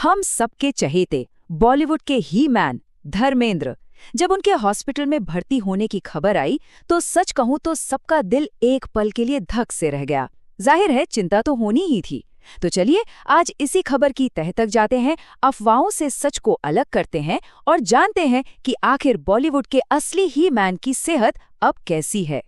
हम सबके चहेते बॉलीवुड के ही मैन धर्मेंद्र जब उनके हॉस्पिटल में भर्ती होने की खबर आई तो सच कहूं तो सबका दिल एक पल के लिए धक से रह गया। जाहिर है चिंता तो होनी ही थी। तो चलिए आज इसी खबर की तह तक जाते हैं, अफवाहों से सच को अलग करते हैं और जानते हैं कि आखिर बॉलीवुड के असली ही मैन की सेहत अब कैसी है।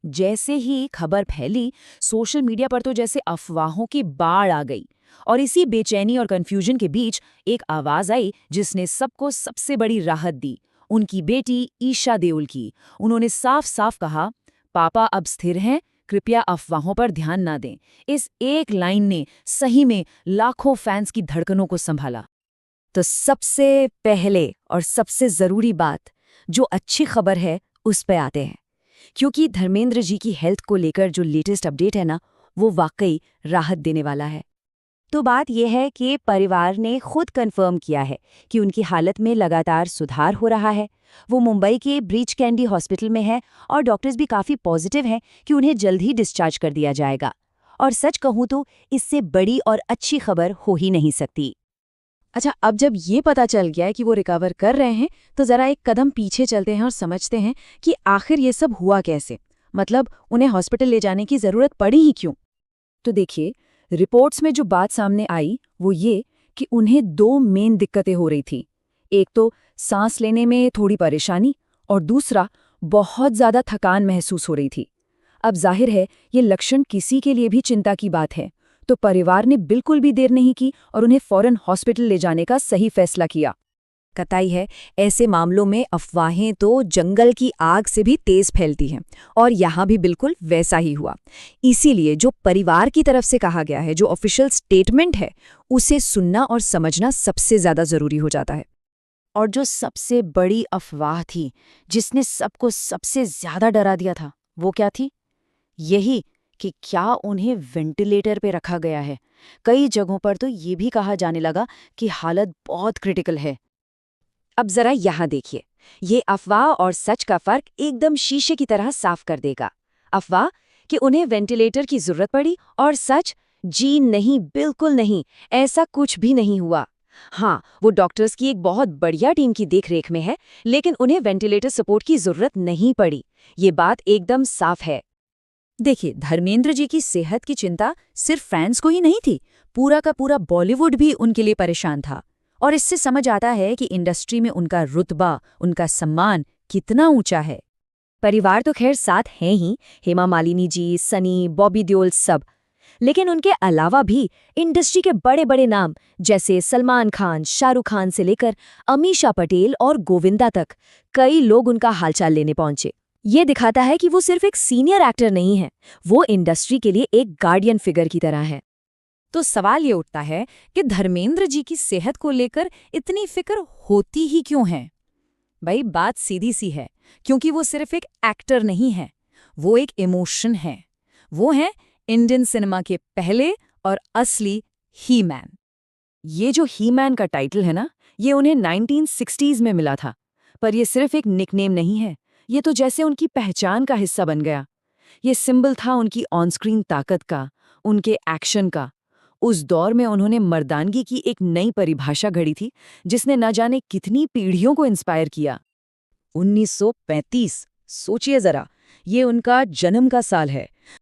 जैसे ही खबर फैली, सोशल मीडिया पर तो जैसे अफवाहों की बाढ़ आ गई और इसी बेचैनी और कंफ्यूजन के बीच एक आवाज आई जिसने सबको सबसे बड़ी राहत दी, उनकी बेटी ईशा देओल की। उन्होंने साफ साफ कहा, पापा अब स्थिर हैं, कृपया अफवाहों पर ध्यान ना दें। इस एक लाइन ने सही में लाखों फैंस की धड़कनों को संभाला। तो सबसे पहले और सबसे जरूरी बात, जो अच्छी खबर है उस पे आते हैं, क्योंकि धर्मेंद्र जी की हेल्थ को लेकर जो लेटेस्ट अपडेट है ना, वो वाकई राहत देने वाला है। तो बात यह है कि परिवार ने खुद कंफर्म किया है कि उनकी हालत में लगातार सुधार हो रहा है। वो मुंबई के ब्रीच कैंडी हॉस्पिटल में है और डॉक्टर्स भी काफ़ी पॉजिटिव हैं कि उन्हें जल्द ही डिस्चार्ज कर दिया जाएगा। और सच कहूँ तो इससे बड़ी और अच्छी खबर हो ही नहीं सकती। अच्छा, अब जब ये पता चल गया है कि वो रिकवर कर रहे हैं, तो ज़रा एक कदम पीछे चलते हैं और समझते हैं कि आखिर ये सब हुआ कैसे। मतलब उन्हें हॉस्पिटल ले जाने की ज़रूरत पड़ी ही क्यों। तो देखिए, रिपोर्ट्स में जो बात सामने आई वो ये कि उन्हें दो मेन दिक्कतें हो रही थी। एक तो सांस लेने में थोड़ी परेशानी और दूसरा बहुत ज़्यादा थकान महसूस हो रही थी। अब जाहिर है ये लक्षण किसी के लिए भी चिंता की बात है, तो परिवार ने बिल्कुल भी देर नहीं की और उन्हें फौरन हॉस्पिटल ले जाने का सही फैसला किया। कतई है, ऐसे मामलों में अफवाहें तो जंगल की आग से भी तेज फैलती हैं और यहाँ भी बिल्कुल वैसा ही हुआ। इसीलिए जो परिवार की तरफ से कहा गया है, जो ऑफिशियल स्टेटमेंट है, उसे सुनना और समझना सबसे ज़्यादा ज़रूरी हो जाता है। और जो सबसे बड़ी अफवाह थी, जिसने सबको सबसे ज़्यादा डरा दिया था, वो क्या थी? यही कि क्या उन्हें वेंटिलेटर पे रखा गया है। कई जगहों पर तो ये भी कहा जाने लगा कि हालत बहुत क्रिटिकल है। अब जरा यहाँ देखिए, ये अफवाह और सच का फर्क एकदम शीशे की तरह साफ कर देगा। अफवाह कि उन्हें वेंटिलेटर की जरूरत पड़ी और सच, जी नहीं, बिल्कुल नहीं, ऐसा कुछ भी नहीं हुआ। हाँ, वो डॉक्टर्स की एक बहुत बढ़िया टीम की देखरेख में है, लेकिन उन्हें वेंटिलेटर सपोर्ट की जरूरत नहीं पड़ी। ये बात एकदम साफ है। देखिए, धर्मेंद्र जी की सेहत की चिंता सिर्फ फैंस को ही नहीं थी, पूरा का पूरा बॉलीवुड भी उनके लिए परेशान था। और इससे समझ आता है कि इंडस्ट्री में उनका रुतबा, उनका सम्मान कितना ऊंचा है। परिवार तो खैर साथ हैं ही, हेमा मालिनी जी, सनी, बॉबी देओल, सब। लेकिन उनके अलावा भी इंडस्ट्री के बड़े बड़े नाम जैसे सलमान खान, शाहरुख खान से लेकर अमीषा पटेल और गोविंदा तक कई लोग उनका हालचाल लेने पहुंचे। ये दिखाता है कि वो सिर्फ एक सीनियर एक्टर नहीं है, वो इंडस्ट्री के लिए एक गार्डियन फिगर की तरह है। तो सवाल ये उठता है कि धर्मेंद्र जी की सेहत को लेकर इतनी फिक्र होती ही क्यों है? भाई, बात सीधी सी है, क्योंकि वो सिर्फ एक एक्टर नहीं है, वो एक इमोशन है। वो है इंडियन सिनेमा के पहले और असली ही मैन। ये जो ही मैन का टाइटल है ना, ये उन्हें 1960s में मिला था, पर ये सिर्फ एक निकनेम नहीं है, ये तो जैसे उनकी पहचान का हिस्सा बन गया। ये सिंबल था उनकी ऑन स्क्रीन ताकत का, उनके एक्शन का। उस दौर में उन्होंने मर्दानगी की एक नई परिभाषा घड़ी थी, जिसने न जाने कितनी पीढ़ियों को इंस्पायर किया। 1935, सोचिए जरा, ये उनका जन्म का साल है